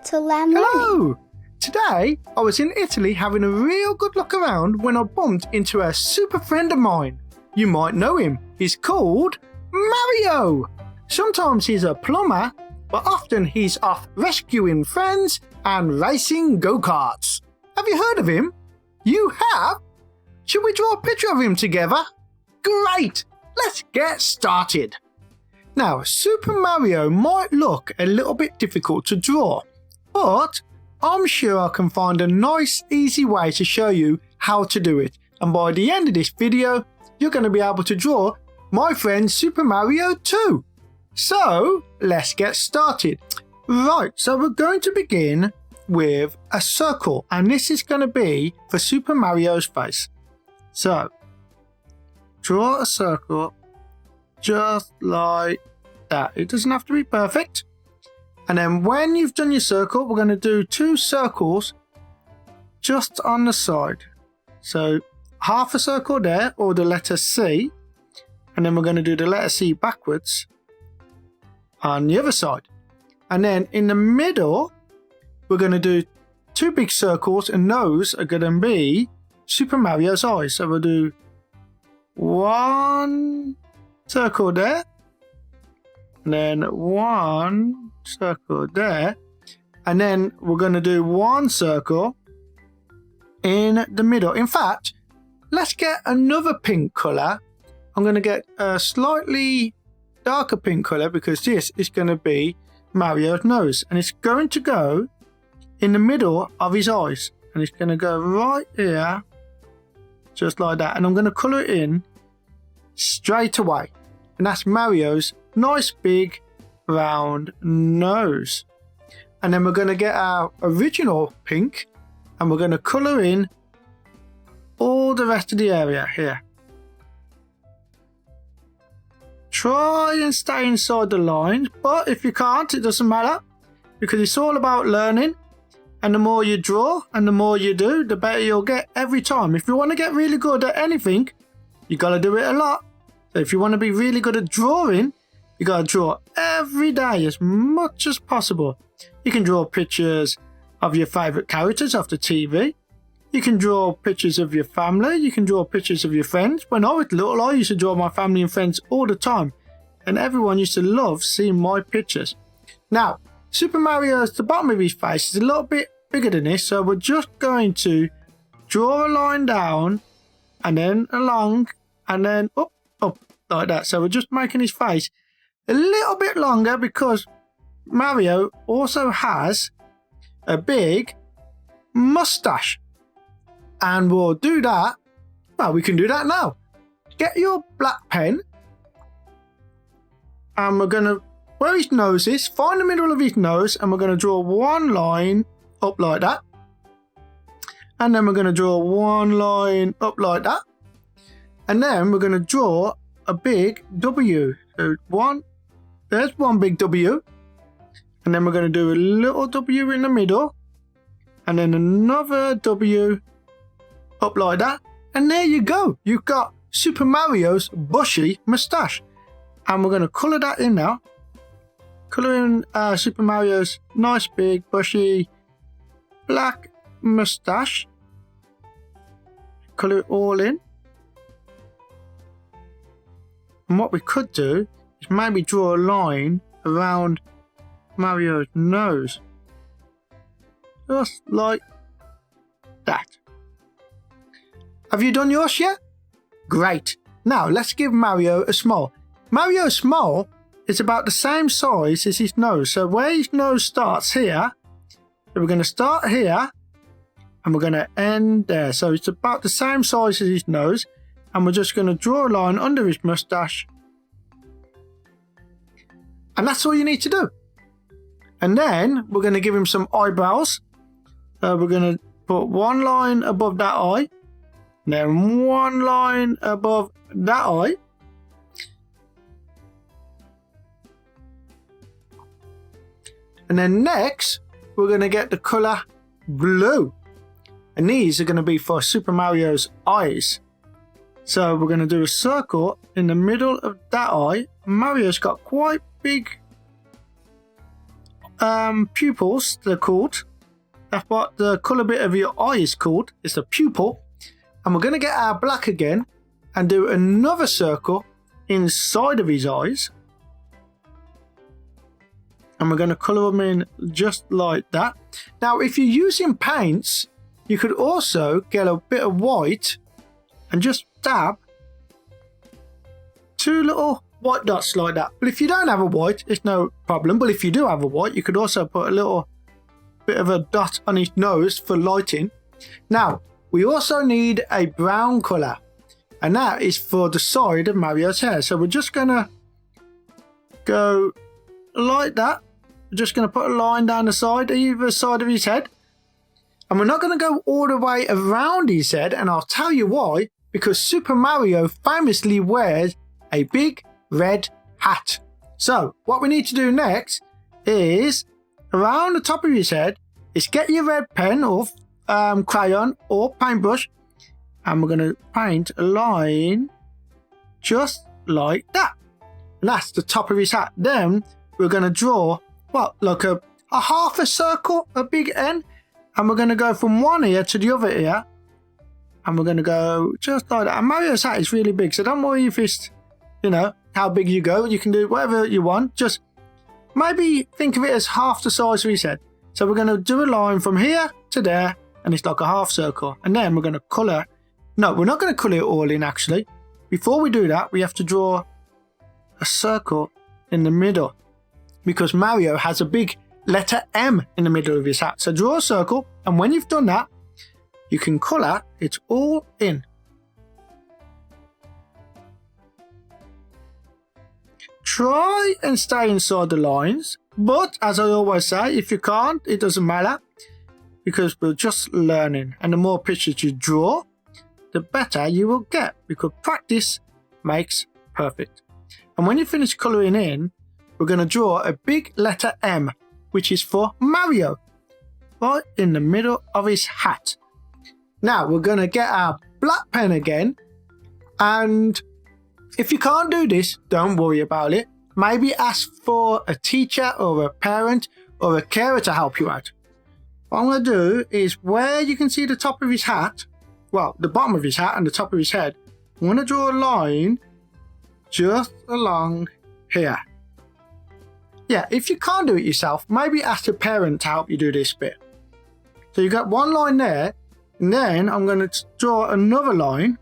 Little Lamb Learning. Hello! Today, I was in Italy having a real good look around when I bumped into a super friend of mine. You might know him. He's called Mario. Sometimes he's a plumber, but often he's off rescuing friends and racing go-karts. Have you heard of him? You have? Should we draw a picture of him together? Great! Let's get started. Now, Super Mario might look a little bit difficult to draw, but I'm sure I can find a nice, easy way to show you how to do it. And by the end of this video, you're going to be able to draw my friend Super Mario too. So, let's get started. Right, so we're going to begin with a circle, and this is going to be for Super Mario's face. So, draw a circle just like that. It doesn't have to be perfect. And then when you've done your circle, we're going to do 2 circles just on the side. So half a circle there, or the letter C. And then we're going to do the letter C backwards on the other side. And then in the middle, we're going to do 2 big circles, and those are going to be Super Mario's eyes. So we'll do 1 circle there, and then 1 circle there, and then we're going to do 1 circle in the middle. In fact, let's get another pink colour. I'm going to get a slightly darker pink colour because this is going to be Mario's nose, and it's going to go in the middle of his eyes, and it's going to go right here just like that, and I'm going to colour it in straight away. And that's Mario's nice big round nose. And then we're going to get our original pink, and we're going to colour in all the rest of the area here. Try and stay inside the lines, but if you can't, it doesn't matter, because it's all about learning. And the more you draw and the more you do, the better you'll get every time. If you want to get really good at anything, you got to do it a lot. So if you want to be really good at drawing, you got to draw every day as much as possible. You can draw pictures of your favourite characters off the TV. You can draw pictures of your family. You can draw pictures of your friends. When I was little, I used to draw my family and friends all the time. And everyone used to love seeing my pictures. Now, Super Mario's, the bottom of his face is a little bit bigger than this. So we're just going to draw a line down and then along and then up like that. So we're just making his face a little bit longer because Mario also has a big mustache. And we'll do that. Well, we can do that now. Get your black pen. And we're going to, where his nose is, find the middle of his nose, and we're going to draw 1 line up like that. And then we're going to draw 1 line up like that. And then we're going to draw a big W. So there's 1 big W. And then we're going to do a little W in the middle. And then another W up like that. And there you go. You've got Super Mario's bushy moustache. And we're going to colour that in now. Colour in Super Mario's nice big bushy black moustache. Colour it all in. And what we could do is maybe draw a line around Mario's nose. Just like that. Have you done yours yet? Great. Now let's give Mario a smile. Mario's smile is about the same size as his nose. So where his nose starts here, so we're going to start here and we're going to end there. So it's about the same size as his nose. And we're just going to draw a line under his moustache. And that's all you need to do. And then we're going to give him some eyebrows. So we're going to put 1 line above that eye. And then 1 line above that eye. And then next, we're going to get the colour blue. And these are going to be for Super Mario's eyes. So we're going to do a circle in the middle of that eye. Mario's got quite big pupils, they're called. That's what the colour bit of your eye is called. It's the pupil. And we're going to get our black again and do another circle inside of his eyes. And we're going to colour them in just like that. Now, if you're using paints, you could also get a bit of white and just dab 2 little white dots like that. But if you don't have a white, it's no problem. But if you do have a white, you could also put a little bit of a dot on his nose for lighting. Now, we also need a brown colour. And that is for the side of Mario's hair. So we're just going to go like that. We're just going to put a line down the side, either side of his head. And we're not going to go all the way around his head. And I'll tell you why. Because Super Mario famously wears a big red hat. So what we need to do next is around the top of his head is get your red pen or crayon or paintbrush, and we're going to paint a line just like that. And that's the top of his hat. Then we're going to draw what, like a half a circle, a big N, and we're going to go from one ear to the other ear, and we're going to go just like that. And Mario's hat is really big, so don't worry if it's, you know, how big you go. You can do whatever you want. Just maybe think of it as half the size of his head. So we're going to do a line from here to there, and it's like a half circle. And then we're going to colour. No, we're not going to colour it all in, actually. Before we do that, we have to draw a circle in the middle, because Mario has a big letter M in the middle of his hat. So draw a circle, and when you've done that, you can colour it all in. Try and stay inside the lines, but as I always say, if you can't, it doesn't matter, because we're just learning, and the more pictures you draw, the better you will get, because practice makes perfect. And when you finish colouring in, we're going to draw a big letter M, which is for Mario, right in the middle of his hat. Now we're going to get our black pen again, and if you can't do this, don't worry about it. Maybe ask for a teacher or a parent or a carer to help you out. What I'm going to do is where you can see the top of his hat, well, the bottom of his hat and the top of his head, I'm going to draw a line just along here. Yeah, if you can't do it yourself, maybe ask a parent to help you do this bit. So you've got one line there, and then I'm going to draw another line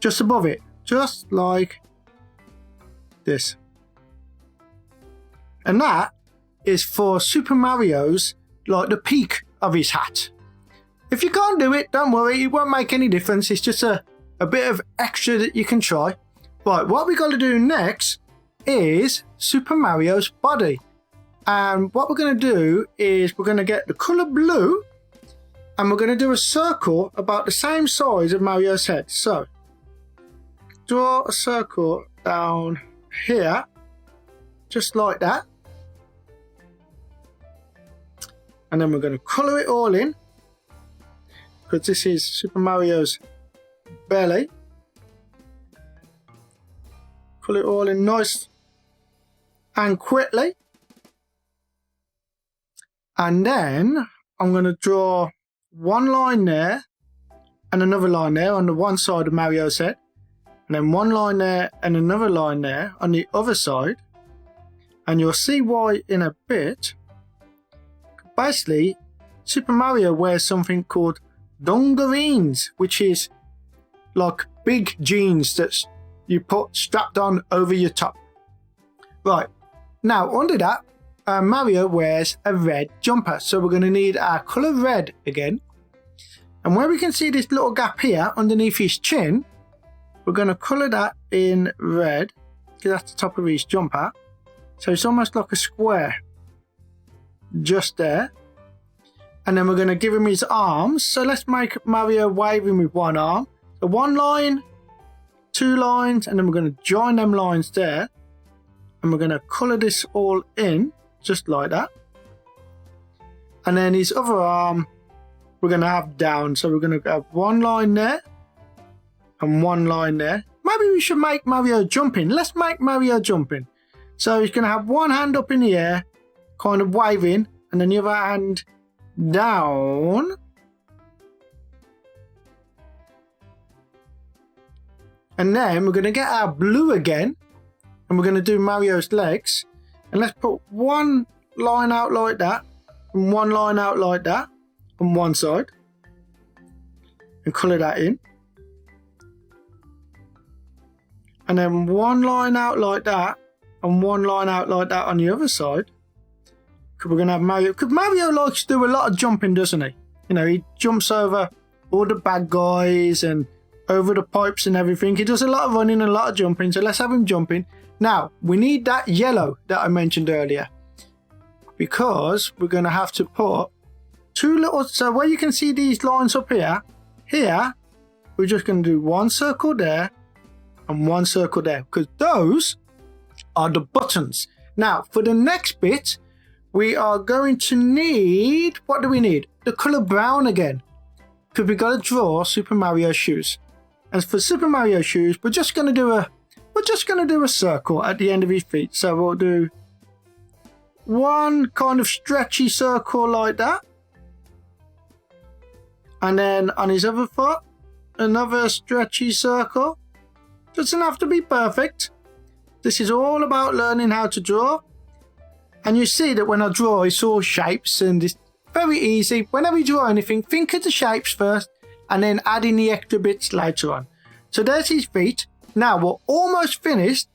just above it, just like this. And that is for Super Mario's, like the peak of his hat. If you can't do it, don't worry, it won't make any difference. It's just a bit of extra that you can try. Right, what we got to do next is Super Mario's body. And what we're going to do is we're going to get the colour blue, and we're going to do a circle about the same size of Mario's head. So draw a circle down here, just like that. And then we're going to colour it all in, because this is Super Mario's belly. Colour it all in nice and quickly. And then I'm going to draw one line there and another line there on the one side of Mario's head. And then one line there and another line there on the other side. And you'll see why in a bit. Basically, Super Mario wears something called dungarees, which is like big jeans that you put strapped on over your top. Right, now under that, Mario wears a red jumper. So we're going to need our colour red again. And where we can see this little gap here underneath his chin, we're going to colour that in red, because that's the top of his jumper. So it's almost like a square. Just there. And then we're going to give him his arms. So let's make Mario waving with one arm. So one line, two lines, and then we're going to join them lines there. And we're going to colour this all in, just like that. And then his other arm, we're going to have down. So we're going to have one line there and one line there. Maybe we should make Mario jumping. Let's make Mario jumping. So he's going to have one hand up in the air, kind of waving, and then the other hand down. And then we're going to get our blue again, and we're going to do Mario's legs. And let's put one line out like that, and one line out like that on one side, and colour that in. And then one line out like that, and one line out like that on the other side. Because we're going to have Mario. Because Mario likes to do a lot of jumping, doesn't he? You know, he jumps over all the bad guys and over the pipes and everything. He does a lot of running and a lot of jumping. So let's have him jumping. Now, we need that yellow that I mentioned earlier. Because we're going to have to put two little... So where you can see these lines up here, we're just going to do one circle there and one circle there. Because those are the buttons. Now, for the next bit, we are going to need... What do we need? The colour brown again. Because we've got to draw Super Mario shoes. And for Super Mario shoes, we're just going to do a circle at the end of his feet. So we'll do one kind of stretchy circle like that. And then on his other foot, another stretchy circle. Doesn't have to be perfect. This is all about learning how to draw. And you see that when I draw, it's all shapes, and it's very easy. Whenever you draw anything, think of the shapes first and then add in the extra bits later on. So there's his feet. Now we're almost finished,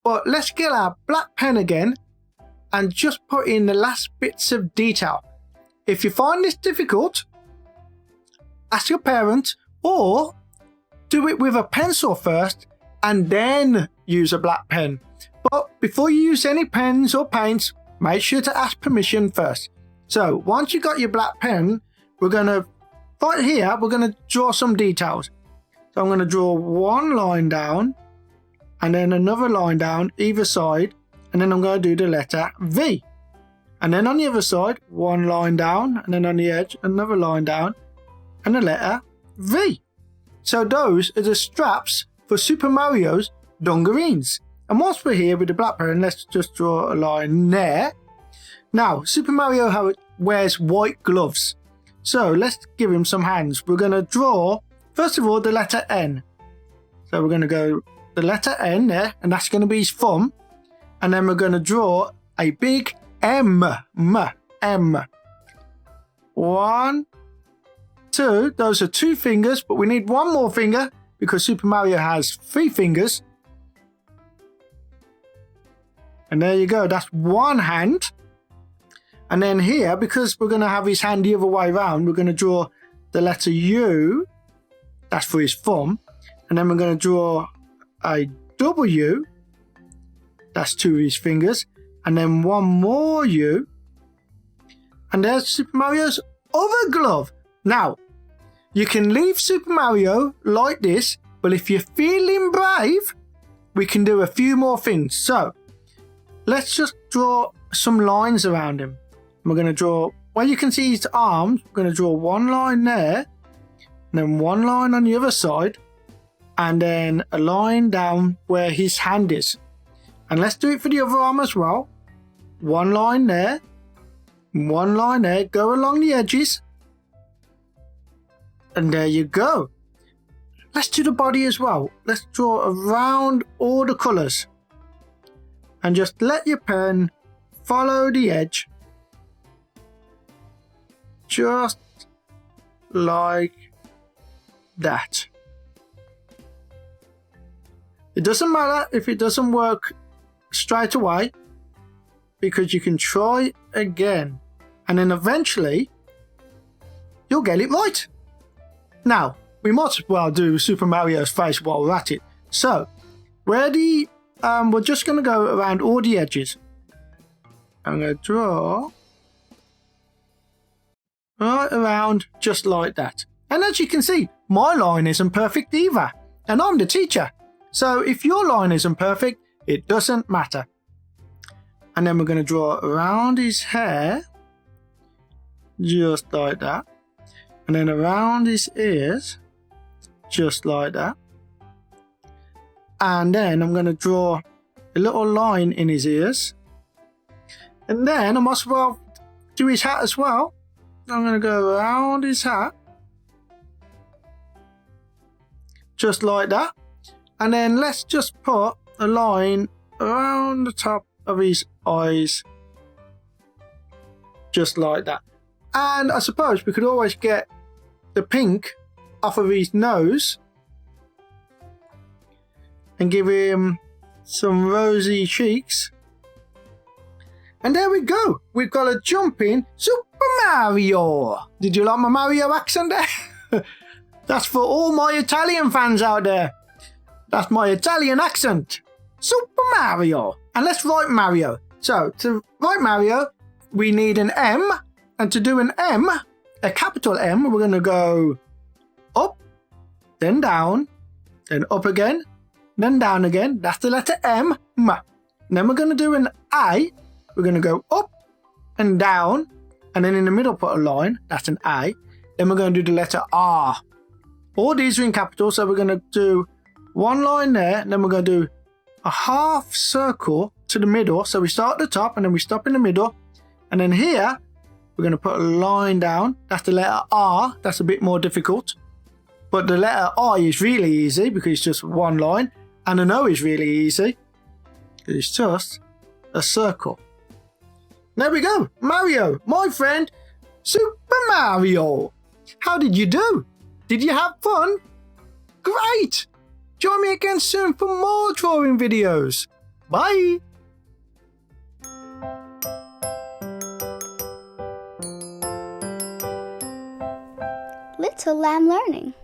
but let's get our black pen again and just put in the last bits of detail. If you find this difficult, ask your parent, or do it with a pencil first and then use a black pen. But before you use any pens or paints, make sure to ask permission first. So once you got your black pen, we're going to, right here, we're going to draw some details. So I'm going to draw one line down and then another line down either side, and then I'm going to do the letter V. And then on the other side, one line down, and then on the edge, another line down and the letter V. So those are the straps for Super Mario's dungarees. And whilst we're here with the black pen, let's just draw a line there. Now, Super Mario wears white gloves. So let's give him some hands. We're going to draw, first of all, the letter N. So we're going to go the letter N there, and that's going to be his thumb. And then we're going to draw a big M. M. 1, 2. Those are 2 fingers, but we need one more finger because Super Mario has 3 fingers. And there you go, that's one hand. And then here, because we're going to have his hand the other way around, we're going to draw the letter U. That's for his thumb. And then we're going to draw a W. That's 2 of his fingers. And then one more U. And there's Super Mario's other glove. Now, you can leave Super Mario like this, but if you're feeling brave, we can do a few more things. So, let's just draw some lines around him. We're going to draw, where you can see his arms, we're going to draw one line there, and then one line on the other side, and then a line down where his hand is. And let's do it for the other arm as well. One line there, one line there, go along the edges, and there you go. Let's do the body as well. Let's draw around all the colours. And just let your pen follow the edge. Just like that. It doesn't matter if it doesn't work straight away, because you can try again. And then eventually, you'll get it right. Now, we might as well do Super Mario's face while we're at it. So, we're just going to go around all the edges. I'm going to draw right around just like that. And as you can see, my line isn't perfect either. And I'm the teacher. So if your line isn't perfect, it doesn't matter. And then we're going to draw around his hair. Just like that. And then around his ears. Just like that. And then I'm going to draw a little line in his ears. And then I might as well do his hat as well. I'm going to go around his hat. Just like that. And then let's just put a line around the top of his eyes. Just like that. And I suppose we could always get the pink off of his nose and give him some rosy cheeks. And there we go. We've got a jumping Super Mario. Did you like my Mario accent there? That's for all my Italian fans out there. That's my Italian accent. Super Mario. And let's write Mario. So to write Mario, we need an M. And to do an M, a capital M, we're going to go up, then down, then up again, then down again. That's the letter M. M. Then we're going to do an A. We're going to go up and down, and then in the middle put a line. That's an A. Then we're going to do the letter R. All these are in capital, so we're going to do one line there, and then we're going to do a half circle to the middle. So we start at the top, and then we stop in the middle. And then here, we're going to put a line down. That's the letter R. That's a bit more difficult. But the letter I is really easy because it's just one line. And an O is really easy. It's just a circle. There we go. Mario, my friend, Super Mario. How did you do? Did you have fun? Great. Join me again soon for more drawing videos. Bye. Little Lamb Learning.